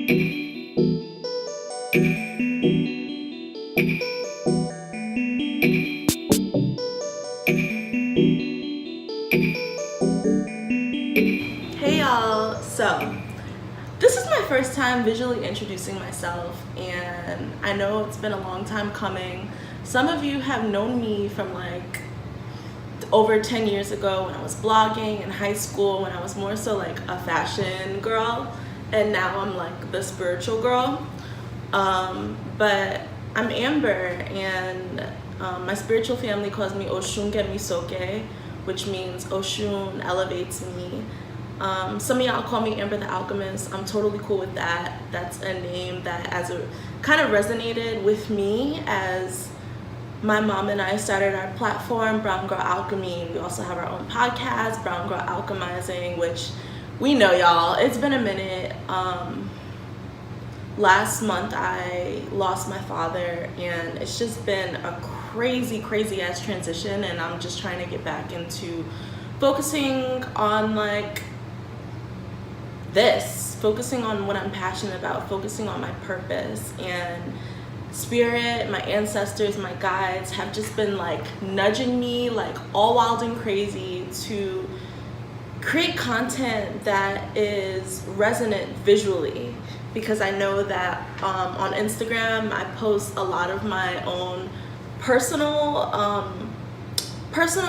Hey y'all, so this is my first time visually introducing myself, and I know it's been a long time coming. Some of you have known me from like over 10 years ago when I was blogging in high school, when I was more so like a fashion girl, and now I'm like the spiritual girl. But I'm Amber, and my spiritual family calls me Oshun Gemisoke, which means Oshun elevates me. Some of y'all call me Amber the Alchemist. I'm totally cool with that. That's a name that kind of resonated with me as my mom and I started our platform, Brown Girl Alchemy. We also have our own podcast, Brown Girl Alchemizing, which we know, y'all, it's been a minute. Last month I lost my father, and it's just been a crazy ass transition, and I'm just trying to get back into focusing on like focusing on what I'm passionate about, focusing on my purpose. And spirit, my ancestors, my guides have just been like nudging me like all wild and crazy to create content that is resonant visually, because I know that on Instagram I post a lot of my own personal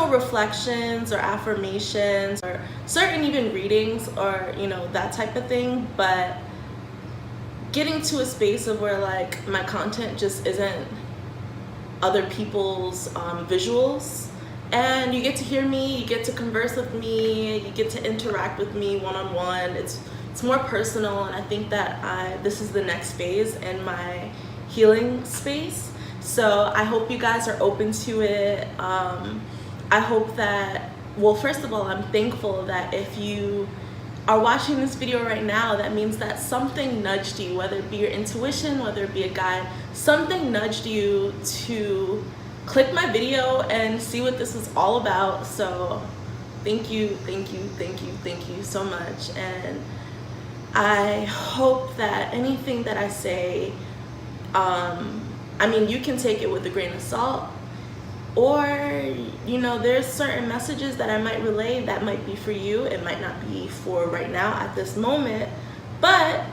reflections or affirmations or certain even readings or that type of thing, but getting to a space of where like my content just isn't other people's visuals, and you get to hear me, you get to converse with me, you get to interact with me one-on-one. It's more personal, and I think that this is the next phase in my healing space. So I hope you guys are open to it. I hope that, well, first of all, I'm thankful that if you are watching this video right now, that means that something nudged you, whether it be your intuition, whether it be a guide, something nudged you to click my video and see what this is all about. So thank you so much. And I hope that anything that I say, you can take it with a grain of salt, or there's certain messages that I might relay that might be for you. It might not be for right now at this moment, but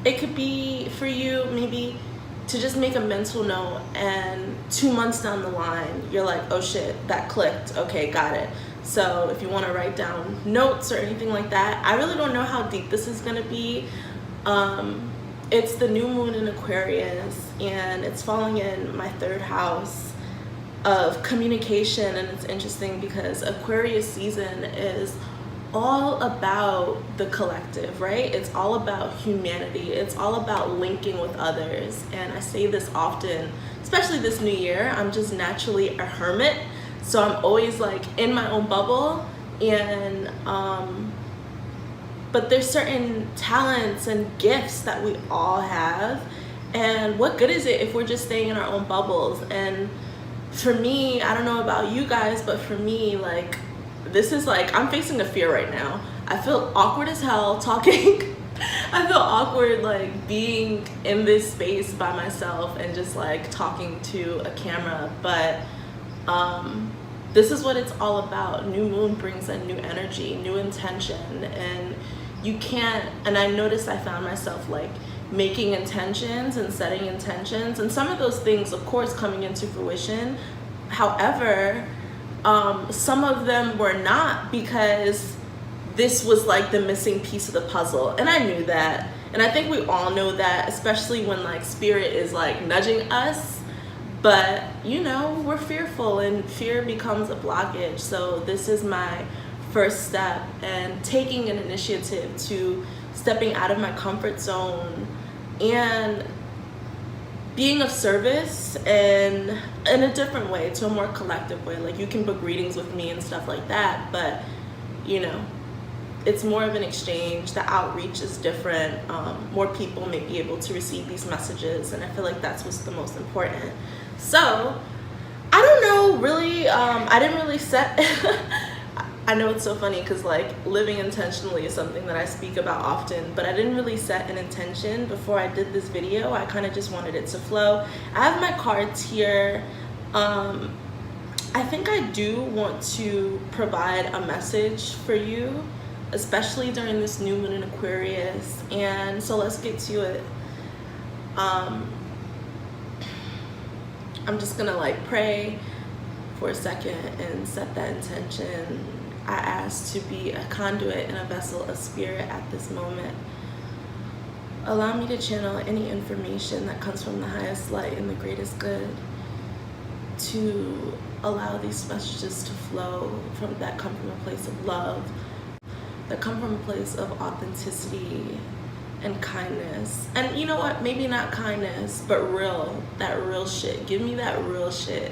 it could be for you maybe to just make a mental note, and 2 months down the line you're like, oh shit, that clicked, okay, got it. So if you want to write down notes or anything like that, I really don't know how deep this is going to be. It's the new moon in Aquarius, and it's falling in my 3rd house of communication. And it's interesting because Aquarius season is all about the collective, right? It's all about humanity. It's all about linking with others. And I say this often, especially this new year, I'm just naturally a hermit. So I'm always like in my own bubble, and but there's certain talents and gifts that we all have, and what good is it if we're just staying in our own bubbles? And for me, I don't know about you guys, but for me, like, this is like, I'm facing a fear right now. I feel awkward as hell talking. I feel awkward like being in this space by myself and just like talking to a camera, but this is what it's all about. New moon brings a new energy, new intention, and you can't, and I noticed I found myself like making intentions and setting intentions, and some of those things of course coming into fruition. However, some of them were not, because this was like the missing piece of the puzzle, and I knew that, and I think we all know that, especially when like spirit is like nudging us. But we're fearful, and fear becomes a blockage. So this is my first step, and taking an initiative to stepping out of my comfort zone and being of service, and in a different way, to a more collective way. Like, you can book readings with me and stuff like that, but it's more of an exchange. The outreach is different. More people may be able to receive these messages, and I feel like that's what's the most important. So I don't know, really, I didn't really set I know it's so funny because like living intentionally is something that I speak about often, but I didn't really set an intention before I did this video. I kind of just wanted it to flow. I have my cards here. I think I do want to provide a message for you, especially during this new moon in Aquarius. And so let's get to it. I'm just gonna like pray for a second and set that intention. I ask to be a conduit and a vessel of spirit at this moment. Allow me to channel any information that comes from the highest light and the greatest good, to allow these messages to flow that come from a place of love, that come from a place of authenticity and kindness. And you know what, maybe not kindness, but real, that real shit. Give me that real shit.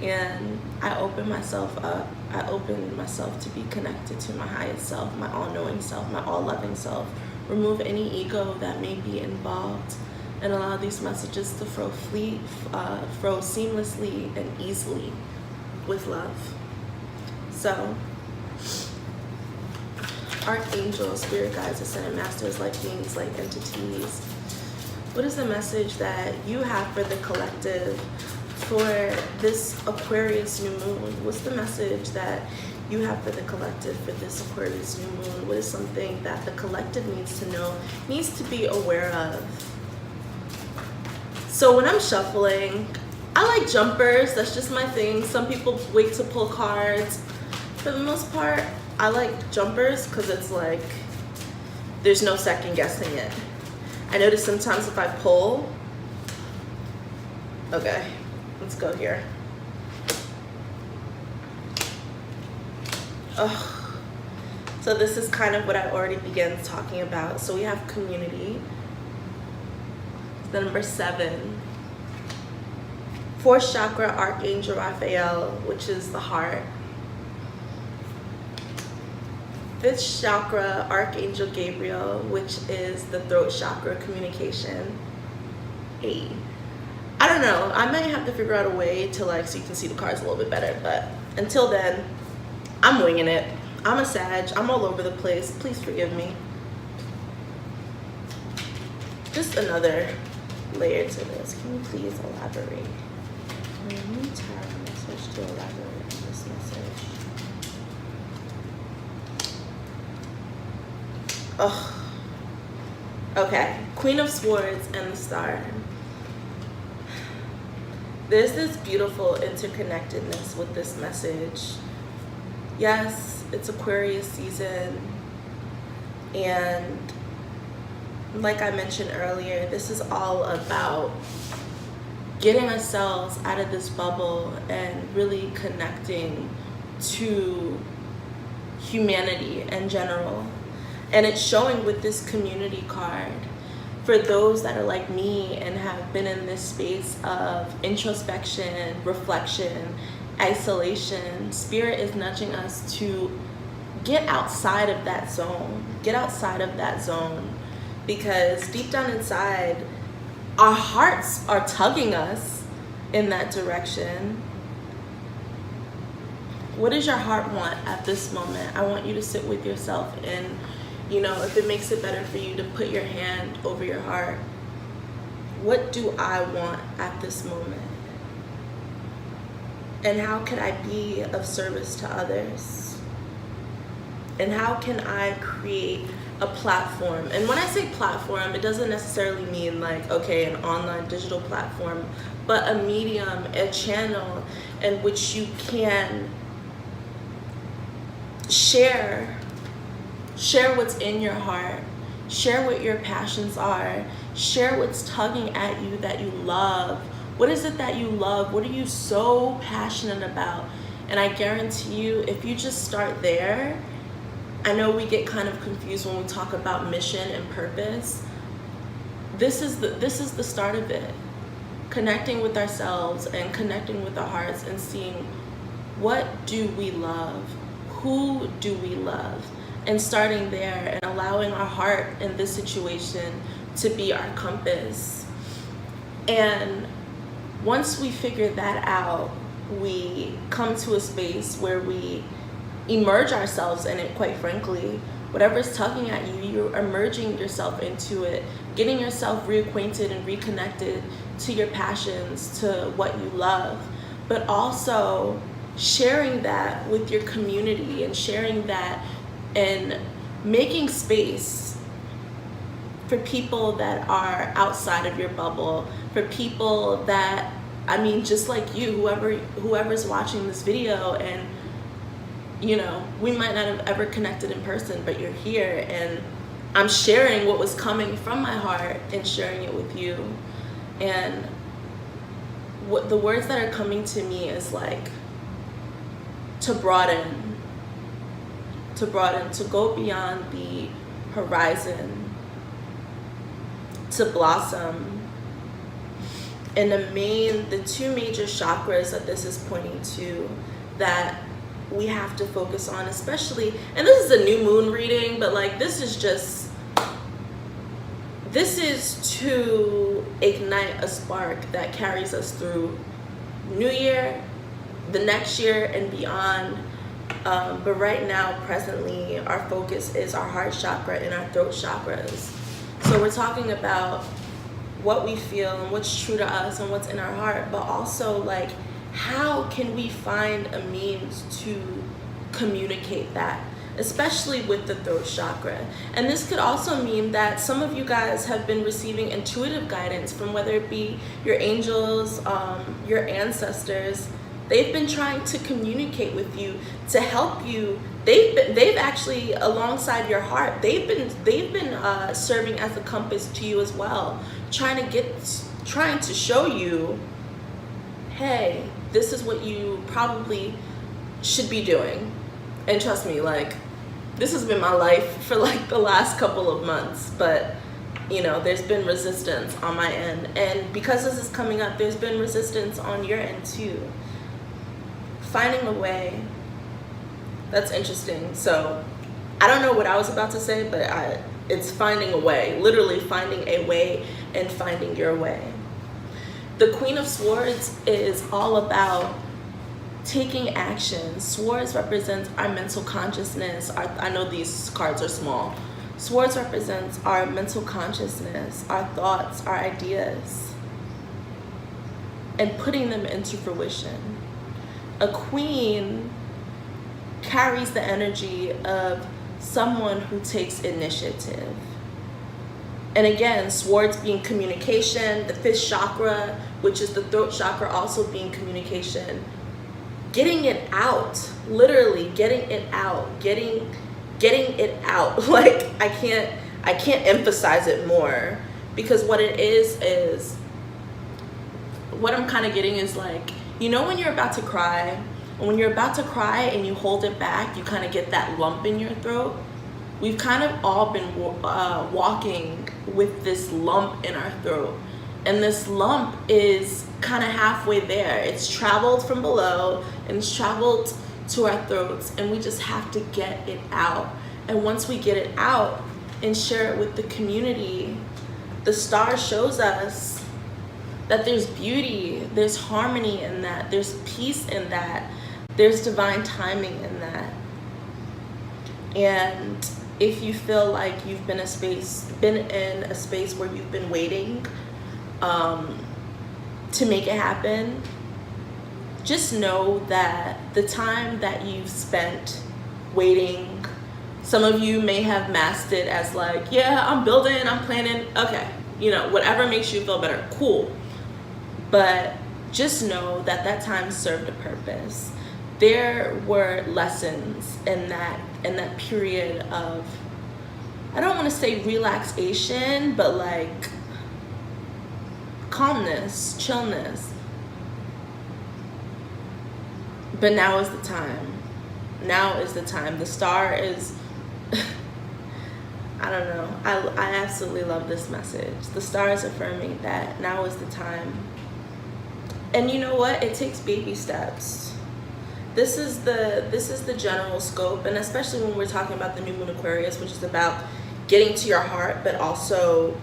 And I open myself up. I open myself to be connected to my highest self, my all-knowing self, my all-loving self. Remove any ego that may be involved, and allow these messages to flow seamlessly and easily with love. So, archangels, spirit guides, ascended masters, light beings, light entities, what is the message that you have for the collective for this Aquarius new moon? What's the message that you have for the collective for this Aquarius new moon? What is something that the collective needs to know, needs to be aware of? So when I'm shuffling, I like jumpers. That's just my thing. Some people wait to pull cards. For the most part, I like jumpers because it's like there's no second guessing it. I notice sometimes if I pull, okay, let's go here. Oh, so this is kind of what I already began talking about. So we have community. The number 7. 4th chakra, Archangel Raphael, which is the heart. 5th chakra, Archangel Gabriel, which is the throat chakra, communication. 8. I don't know. I might have to figure out a way to like, so you can see the cards a little bit better. But until then, I'm winging it. I'm a Sag. I'm all over the place. Please forgive me. Just another layer to this. Can you please elaborate? New tarot message to elaborate on this message. Oh. Okay. Queen of Swords and the Star. There's this beautiful interconnectedness with this message. Yes, it's Aquarius season, and like I mentioned earlier, this is all about getting ourselves out of this bubble and really connecting to humanity in general. And it's showing with this community card. For those that are like me and have been in this space of introspection, reflection, isolation, Spirit is nudging us to get outside of that zone. Get outside of that zone. Because deep down inside, our hearts are tugging us in that direction. What does your heart want at this moment? I want you to sit with yourself and, you know, if it makes it better for you to put your hand over your heart. What do I want at this moment? And how can I be of service to others? And how can I create a platform? And when I say platform, it doesn't necessarily mean like, okay, an online digital platform, but a medium, a channel in which you can share what's in your heart, share what your passions are, share what's tugging at you that you love. What is it that you love? What are you so passionate about? And I guarantee you, if you just start there, I know we get kind of confused when we talk about mission and purpose. This is the start of it. Connecting with ourselves and connecting with our hearts and seeing what do we love? Who do we love? And starting there and allowing our heart in this situation to be our compass. And once we figure that out, we come to a space where we immerse ourselves in it, quite frankly. Whatever's tugging at you, you're immersing yourself into it, getting yourself reacquainted and reconnected to your passions, to what you love, but also sharing that with your community and sharing that and making space for people that are outside of your bubble, for people that, I mean, just like you, whoever's watching this video, and you know, we might not have ever connected in person, but you're here, and I'm sharing what was coming from my heart and sharing it with you. And what the words that are coming to me is like to broaden, to go beyond the horizon, to blossom. And the two major chakras that this is pointing to, that we have to focus on, especially, and this is a new moon reading, but like this is to ignite a spark that carries us through New Year, the next year, and beyond. But right now, presently, our focus is our heart chakra and our throat chakras. So we're talking about what we feel and what's true to us and what's in our heart, but also like, how can we find a means to communicate that, especially with the throat chakra? And this could also mean that some of you guys have been receiving intuitive guidance from, whether it be your angels, your ancestors. They've been trying to communicate with you, to help you. They've actually, alongside your heart, they've been serving as a compass to you as well, trying to show you, hey, this is what you probably should be doing. And trust me, like, this has been my life for like the last couple of months, but you know, there's been resistance on my end, and because this is coming up, there's been resistance on your end too. Finding a way. That's interesting. So I don't know what I was about to say, but it's finding a way, literally finding a way and finding your way. The Queen of Swords is all about taking action. Swords represents our mental consciousness. I know these cards are small. Swords represents our mental consciousness, our thoughts, our ideas, and putting them into fruition. A queen carries the energy of someone who takes initiative. And again, swords being communication, the fifth chakra, which is the throat chakra, also being communication. Getting it out, literally getting it out, getting it out. Like, I can't emphasize it more, because what it is what I'm kind of getting is like, you know, when you're about to cry, and you hold it back, you kind of get that lump in your throat. We've kind of all been walking with this lump in our throat, and this lump is kind of halfway there. It's traveled from below and it's traveled to our throats, and we just have to get it out. And once we get it out and share it with the community, the star shows us that there's beauty, there's harmony in that, there's peace in that, there's divine timing in that. And if you feel like you've been in a space where you've been waiting to make it happen, just know that the time that you've spent waiting, some of you may have masked it as like, yeah, I'm building, I'm planning, okay, you know, whatever makes you feel better, cool. But just know that that time served a purpose. There were lessons in that period of, I don't want to say relaxation, but like calmness, chillness. But now is the time. Now is the time. The star is, I don't know. I absolutely love this message. The star is affirming that now is the time. And you know what? It takes baby steps. This is the general scope, and especially when we're talking about the new moon Aquarius, which is about getting to your heart, but also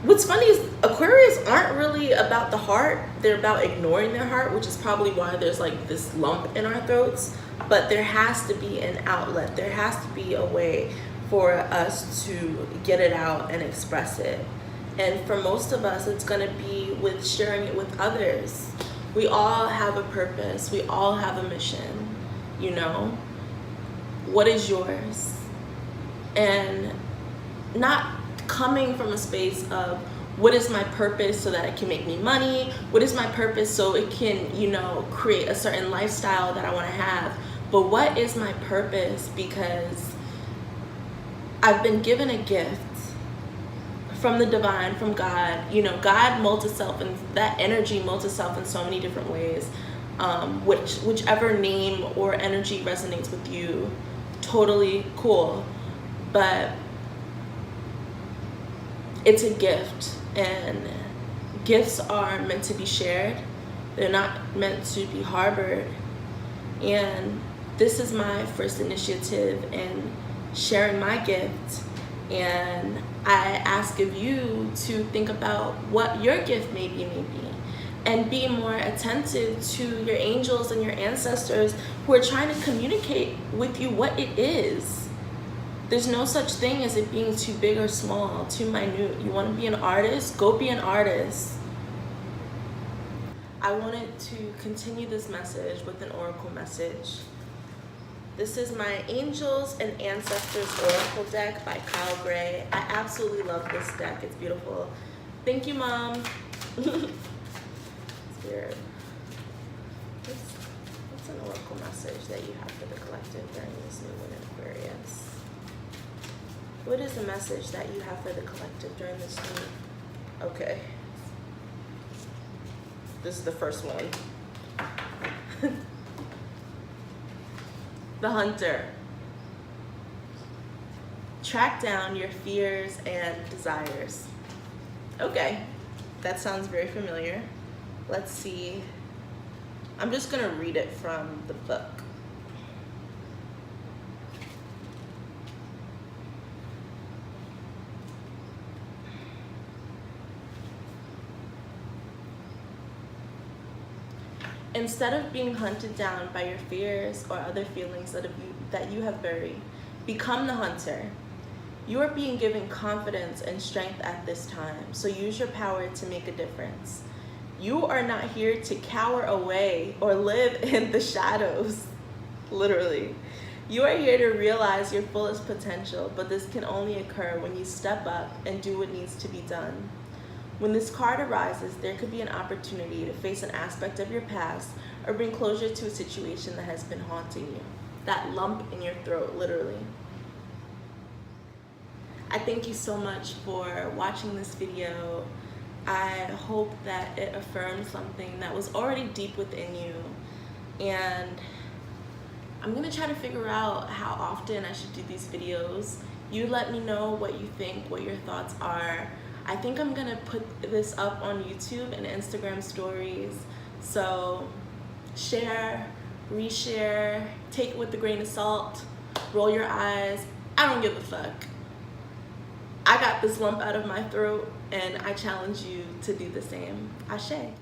what's funny is Aquarius aren't really about the heart. They're about ignoring their heart, which is probably why there's like this lump in our throats. But there has to be an outlet. There has to be a way for us to get it out and express it. And for most of us, it's going to be with sharing it with others. We all have a purpose. We all have a mission, you know? What is yours? And not coming from a space of, what is my purpose so that it can make me money? What is my purpose so it can, you know, create a certain lifestyle that I want to have? But what is my purpose? Because I've been given a gift from the divine, from God. You know, God molds itself, and that energy molds itself in so many different ways. Whichever name or energy resonates with you, totally cool. But it's a gift, and gifts are meant to be shared. They're not meant to be harbored. And this is my first initiative in sharing my gift. And I ask of you to think about what your gift may be, and be more attentive to your angels and your ancestors who are trying to communicate with you what it is. There's no such thing as it being too big or small, too minute. You want to be an artist? Go be an artist. I wanted to continue this message with an oracle message. This is my Angels and Ancestors Oracle deck by Kyle Gray. I absolutely love this deck. It's beautiful. Thank you, Mom. Spirit. What's an oracle message that you have for the collective during this new moon in Aquarius? What is the message that you have for the collective during this new? Okay. This is the first one. The Hunter. Track down your fears and desires. Okay, that sounds very familiar. Let's see. I'm just gonna read it from the book. Instead of being hunted down by your fears or other feelings that you have buried, become the hunter. You are being given confidence and strength at this time, so use your power to make a difference. You are not here to cower away or live in the shadows, literally. You are here to realize your fullest potential, but this can only occur when you step up and do what needs to be done. When this card arises, there could be an opportunity to face an aspect of your past or bring closure to a situation that has been haunting you. That lump in your throat, literally. I thank you so much for watching this video. I hope that it affirmed something that was already deep within you. And I'm gonna try to figure out how often I should do these videos. You let me know what you think, what your thoughts are. I think I'm gonna put this up on YouTube and Instagram stories. So share, reshare, take it with a grain of salt, roll your eyes. I don't give a fuck. I got this lump out of my throat, and I challenge you to do the same. Ashe.